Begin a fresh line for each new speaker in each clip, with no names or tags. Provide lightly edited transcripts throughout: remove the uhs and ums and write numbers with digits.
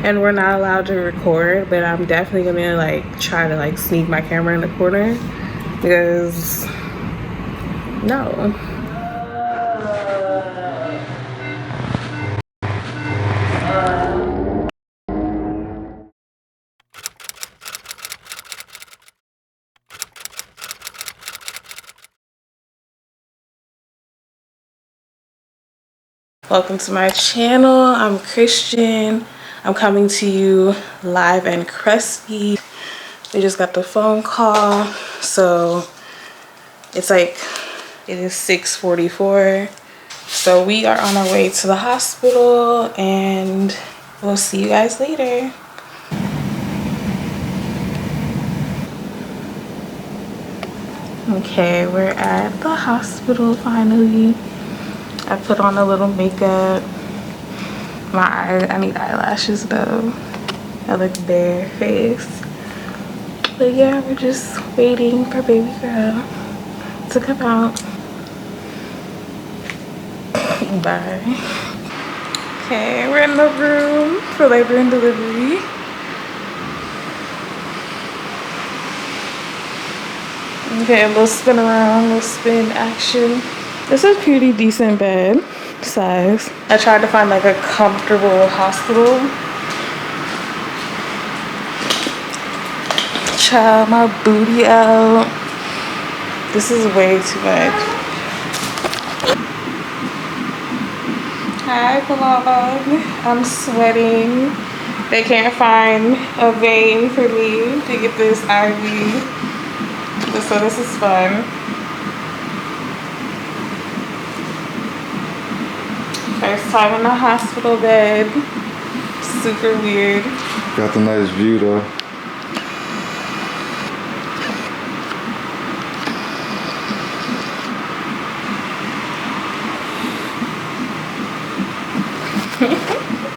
and we're not allowed to record, but I'm definitely gonna like try to like sneak my camera in the corner because no. Welcome to my channel. I'm Christian. I'm coming to you live and crusty. We just got the phone call, so it's like it is 6:44. So we are on our way to the hospital, and we'll see you guys later. Okay, we're at the hospital finally. I put on a little makeup. My eyes, I need eyelashes though. I look bare face. But yeah, we're just waiting for baby girl to come out. Bye. Okay, we're in the room for labor and delivery. Okay, a little spin around, a little spin action. This is a pretty decent bed size. I tried to find like a comfortable hospital. Child, my booty out. This is way too much. Hi vlog. I'm sweating. They can't find a vein for me to get this IV. So this is fun. First time in the hospital bed. Super weird.
Got the nice view though.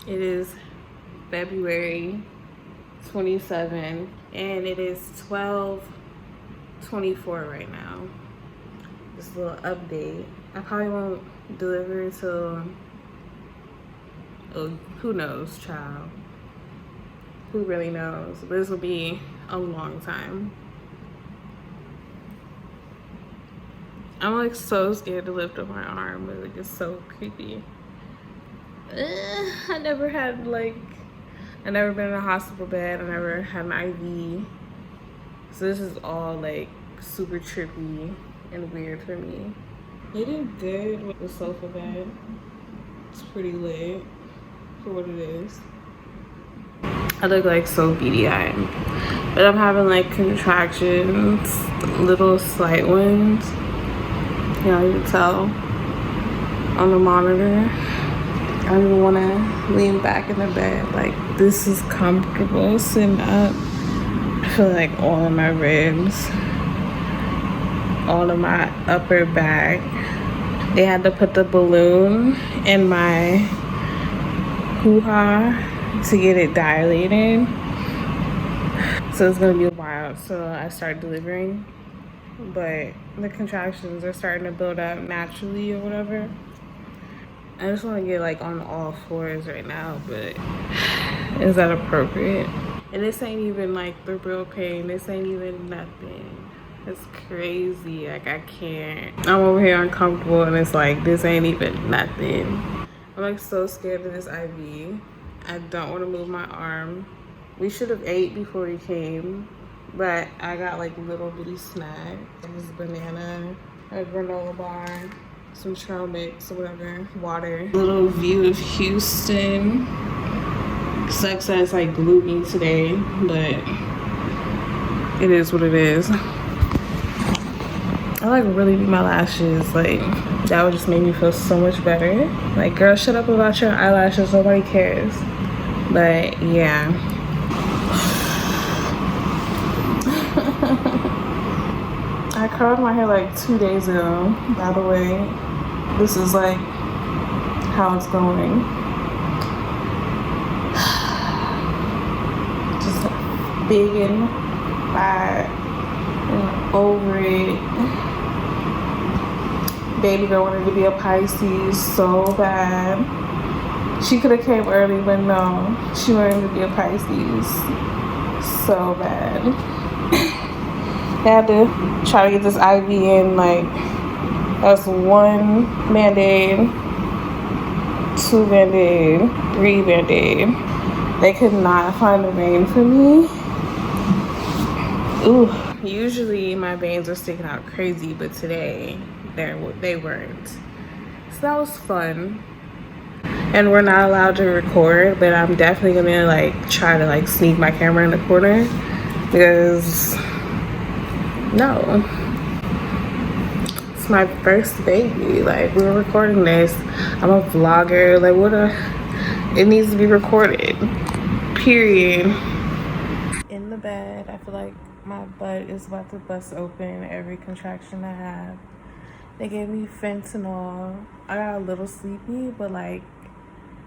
It is February 27 and it is 12:24 right now. Just a little update. I probably won't deliver until, oh, who knows, child. Who really knows? But this will be a long time. I'm like so scared to lift up my arm. Like, it's so creepy. I never had like, I never been in a hospital bed. I never had an IV. So this is all like super trippy and weird for me. They did good with the sofa bed. It's pretty lit for what it is. I look like so beady-eyed, but I'm having like contractions, little slight ones. You know, you can tell on the monitor. I don't even want to lean back in the bed. Like, this is comfortable sitting up. I feel like all of my ribs, all of my upper back. They had to put the balloon in my hoo-ha to get it dilated. So it's gonna be a while till I start delivering. But the contractions are starting to build up naturally or whatever. I just want to get like on all fours right now, but is that appropriate? And this ain't even like the real pain. This ain't even nothing. It's crazy. Like, I can't. I'm over here uncomfortable and it's like, this ain't even nothing. I'm like so scared of this IV. I don't want to move my arm. We should have ate before we came, but I got like little bitty snacks. This banana, a granola bar, some trail mix or whatever, water. Little view of Houston. Sucks that it's like gloomy today, but it is what it is. I like really beat my lashes. Like, that would just make me feel so much better. Like, girl, shut up about your eyelashes. Nobody cares. But yeah. I curled my hair like 2 days ago, by the way. This is like how it's going. Just big and fat and over it. Baby girl wanted to be a Pisces so bad. She could have came early, but no. She wanted to be a Pisces so bad. They had to try to get this IV in, like, that's 1 Band-Aid, 2 Band-Aid, 3 Band-Aid. They could not find a vein for me. Ooh. Usually my veins are sticking out crazy, but today they weren't. So that was fun. And we're not allowed to record, but I'm definitely gonna like try to like sneak my camera in the corner because no. It's my first baby. Like, we're recording this. I'm a vlogger. Like, it needs to be recorded. Period. In the bed, I feel like my butt is about to bust open every contraction I have. They gave me fentanyl. I got a little sleepy, but like,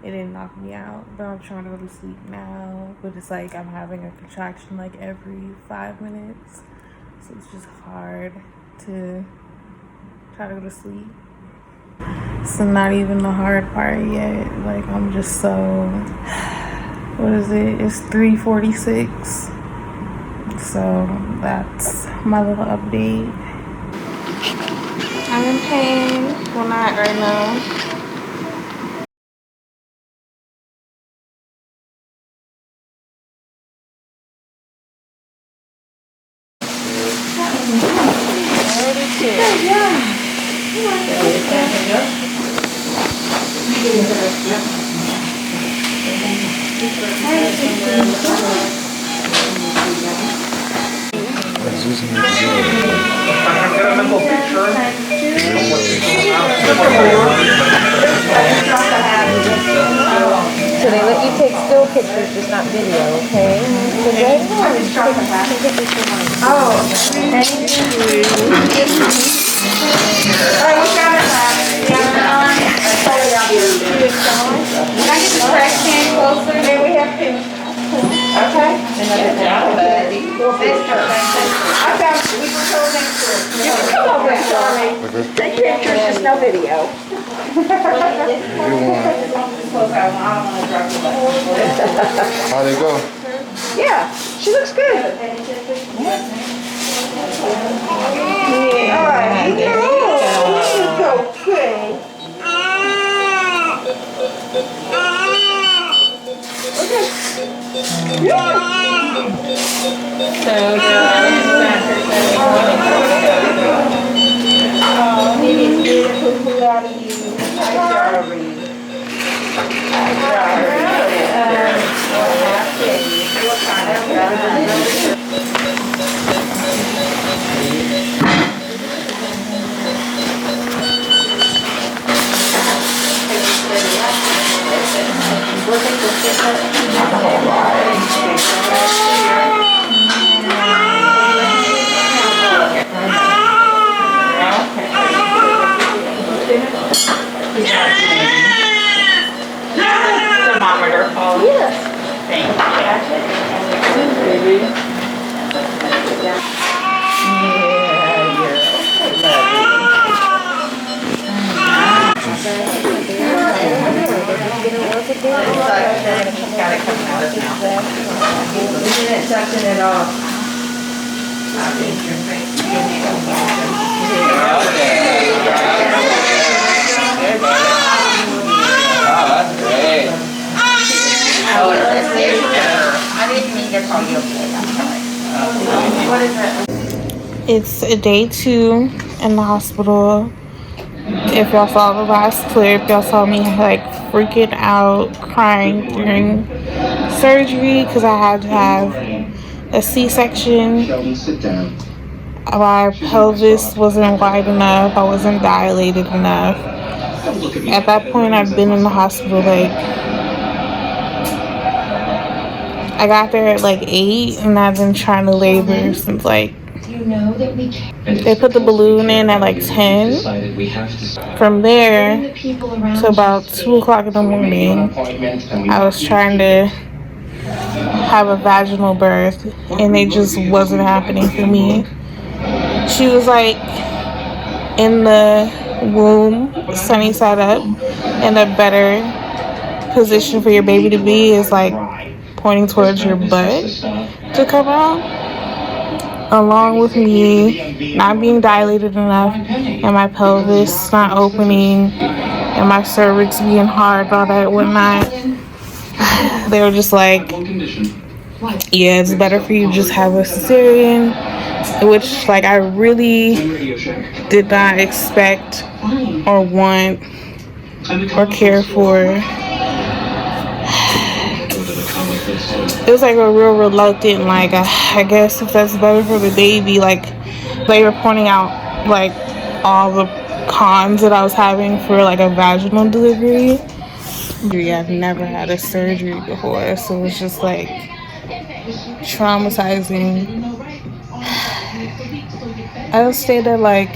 it didn't knock me out. But I'm trying to go to sleep now. But it's like I'm having a contraction like every 5 minutes. So it's just hard to try to go to sleep. So not even the hard part yet. Like, I'm just so, what is it? It's 3:46. So that's my little update. I'm in pain. Well, not right now.
So they let you take still pictures, just not video, okay? So they take pictures, just no video.
How'd it go?
Yeah, she looks good. Yeah, all right. You go good. Okay. Yeah.
Thermometer.
Yes.
Thank you. She's got it coming out of his mouth.
Isn't it sucking it off?
That's great. I didn't mean to call you. What is it?
It's day 2 in the hospital. If y'all saw the last clip, y'all saw me like freaking out, crying during surgery because I had to have a C-section. My pelvis wasn't wide enough. I wasn't dilated enough. At that point, I've been in the hospital like, I got there at like 8 and I've been trying to labor since like, they put the balloon in at like 10. From there to about 2 o'clock in the morning, I was trying to have a vaginal birth and it just wasn't happening for me. She was like in the womb, sunny side up, in a better position for your baby to be is like pointing towards your butt to come out, along with me not being dilated enough and my pelvis not opening and my cervix being hard, all that whatnot. They were just like, yeah, it's better for you to just have a cesarean, which like I really did not expect or want or care for. It was like a real reluctant, like I guess if that's better for the baby, like they were pointing out like all the cons that I was having for like a vaginal delivery. I've never had a surgery before, so it was just like traumatizing. I stayed at like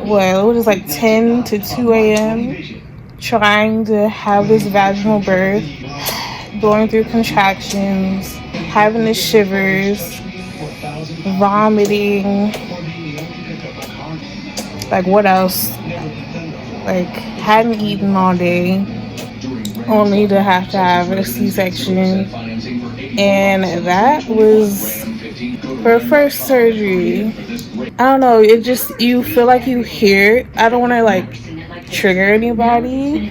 what is like 10 to 2 a.m. trying to have this vaginal birth, going through contractions, having the shivers, vomiting, like what else? Like hadn't eaten all day, only to have a C-section. And that was her first surgery. I don't know, it just, you feel like you hear, I don't want to like trigger anybody,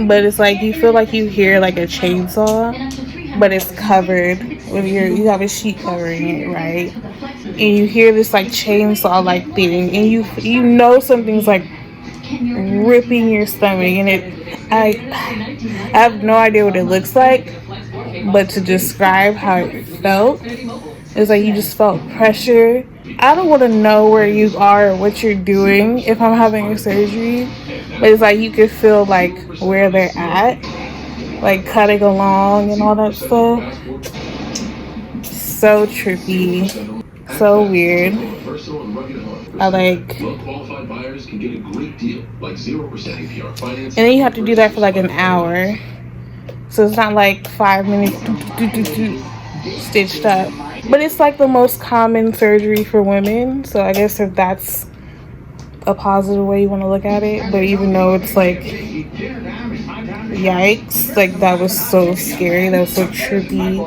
but it's like you feel like you hear like a chainsaw, but it's covered with you have a sheet covering it, right? And you hear this like chainsaw like thing, and you know something's like ripping your stomach, and I have no idea what it looks like, but to describe how it felt, it's like you just felt pressure. I don't want to know where you are or what you're doing if I'm having a surgery, but it's like you could feel like where they're at, like cutting along and all that stuff. So trippy, so weird. I like, and then you have to do that for like an hour, so it's not like 5 minutes stitched up, but it's like the most common surgery for women, so I guess if that's a positive way you want to look at it. But even though it's like yikes, like that was so scary, that was so trippy.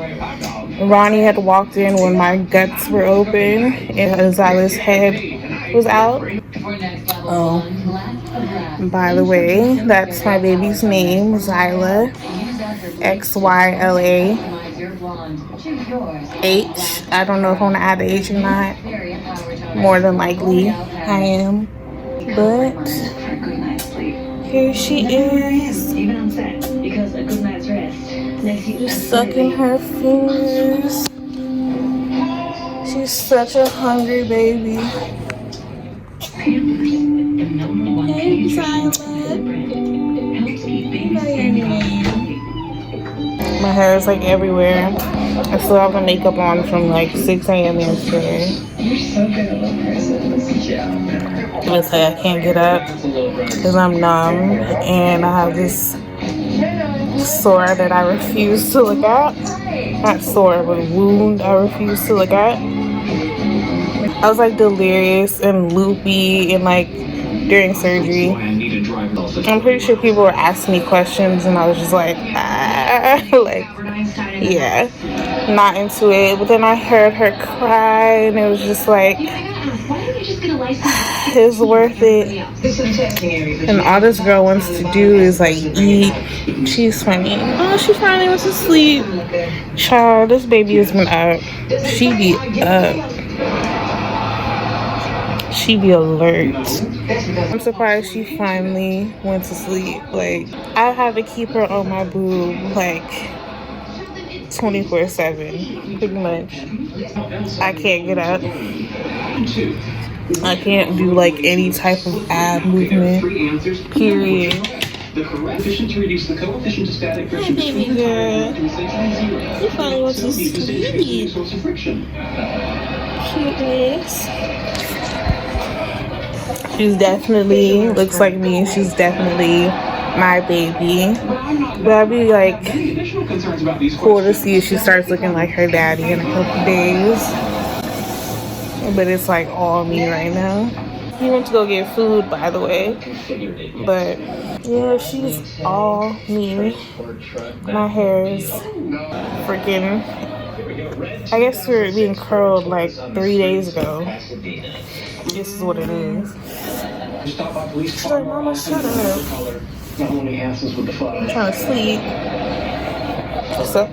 Ronnie had walked in when my guts were open and XYLAH's head was out. Oh, by the way, that's my baby's name, XYLAH, XYLAH. H. I don't know if I want to add the H or not. More than likely, I am. But here she is, just sucking her fingers. She's such a hungry baby. Hey, XYLAH. My hair is like everywhere. I still have the makeup on from like 6 a.m. yesterday. You're so good at low prices. Yeah. It's like I can't get up because I'm numb and I have this sore that I refuse to look at. Not sore, but wound I refuse to look at. I was like delirious and loopy and like during surgery. I'm pretty sure people were asking me questions and I was just like, like, yeah, not into it. But then I heard her cry and it was just like, it's worth it. And all this girl wants to do is like eat. She's funny. Oh, she finally went to sleep. Child, this baby has been up. She be up. She be alert. I'm surprised she finally went to sleep. Like, I had to keep her on my boob like 24/7, pretty much. I can't get up. I can't do like any type of ab movement, period. Hi, baby girl. You finally went to sleep. Cuteness. She's definitely looks like me. She's definitely my baby. But I'd be like cool to see if she starts looking like her daddy in a couple days. But it's like all me right now. He went to go get food, by the way. But yeah, she's all me. My hair is freaking, I guess we're being curled like 3 days ago. This is what it is. She's like, Mama, shut up. I'm trying to sleep. So,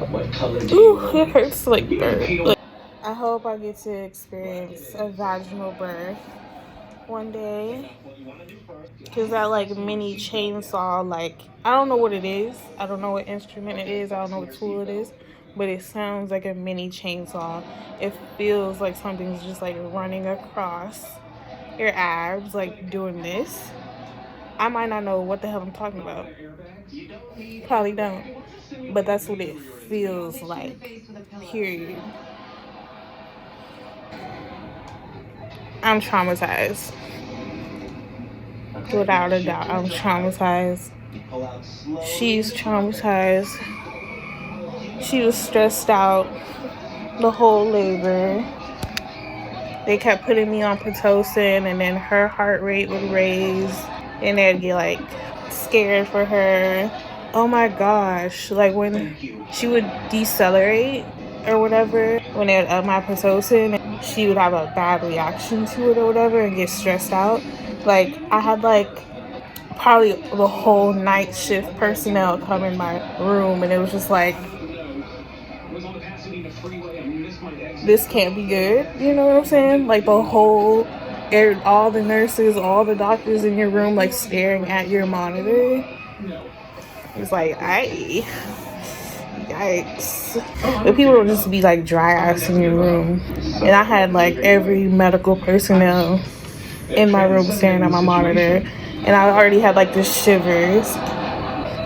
ooh, it hurts to like burp. I hope I get to experience a vaginal birth one day. Cause that like mini chainsaw, like, I don't know what it is. I don't know what instrument it is. I don't know what tool it is. But it sounds like a mini chainsaw. It feels like something's just like running across your abs, like doing this. I might not know what the hell I'm talking about. Probably don't. But that's what it feels like. Period. I'm traumatized. Without a doubt, I'm traumatized. She's traumatized. She was stressed out the whole labor. They kept putting me on Pitocin, and then her heart rate would raise, and they'd get like scared for her. Oh my gosh, like when she would decelerate or whatever, when they would up my Pitocin, she would have a bad reaction to it or whatever and get stressed out. Like I had like probably the whole night shift personnel come in my room, and it was just like, this can't be good. You know what I'm saying? Like the whole, all the nurses, all the doctors in your room, like staring at your monitor. It's like, yikes. But people would just be like dry ass in your room. And I had like every medical personnel in my room staring at my monitor. And I already had like the shivers.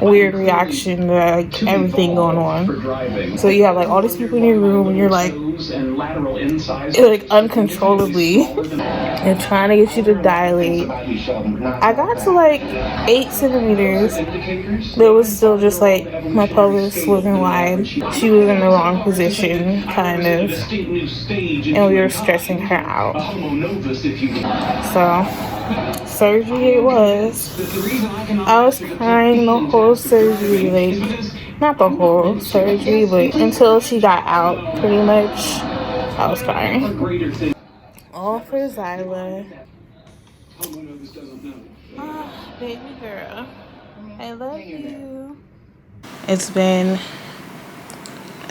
Weird reaction to like everything going on. So you have like all these people in your room, and you're like uncontrollably and trying to get you to dilate. I got to like 8 centimeters, but it was still just like my pelvis wasn't wide. She was in the wrong position, kind of, and we were stressing her out. So surgery it was. I was crying the whole surgery, like not the whole surgery, but until she got out, pretty much. I was crying. All for XYLAH. Oh, baby girl, I love you. It's been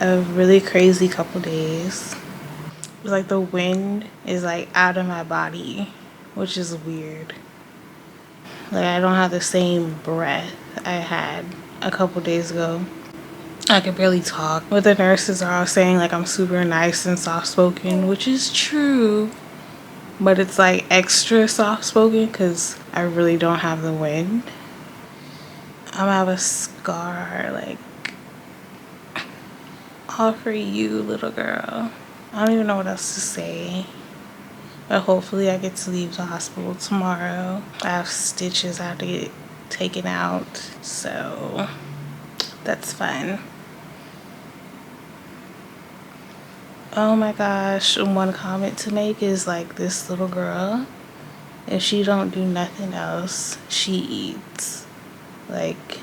a really crazy couple days. It's like the wind is like out of my body, which is weird. Like I don't have the same breath I had a couple days ago. I could barely talk. But the nurses are all saying like I'm super nice and soft-spoken, which is true. But it's like extra soft-spoken because I really don't have the wind. I'm gonna have a scar like all for you, little girl. I don't even know what else to say. But hopefully I get to leave the hospital tomorrow. I have stitches I have to get taken out. So that's fun. Oh my gosh, one comment to make is like this little girl, if she don't do nothing else, she eats. Like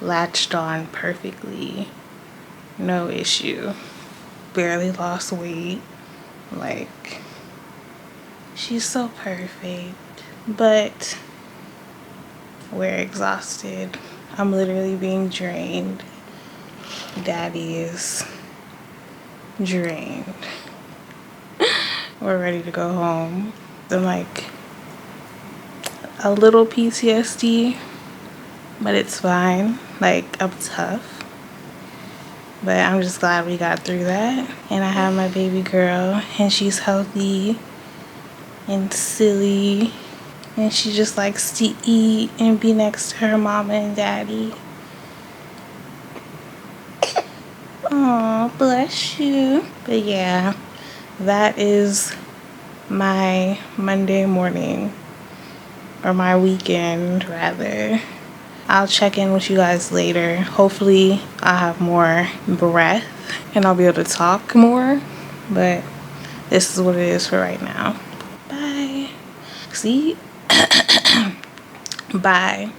latched on perfectly, no issue. Barely lost weight. Like she's so perfect. But we're exhausted. I'm literally being drained. Daddy is drained. We're ready to go home. I'm like a little PTSD, but it's fine. Like I'm tough, but I'm just glad we got through that. And I have my baby girl, and she's healthy and silly, and she just likes to eat and be next to her mama and daddy. Oh, bless you. But yeah, that is my Monday morning, or my weekend rather. I'll check in with you guys later. Hopefully I'll have more breath and I'll be able to talk more, but this is what it is for right now. Bye. sexy. Bye.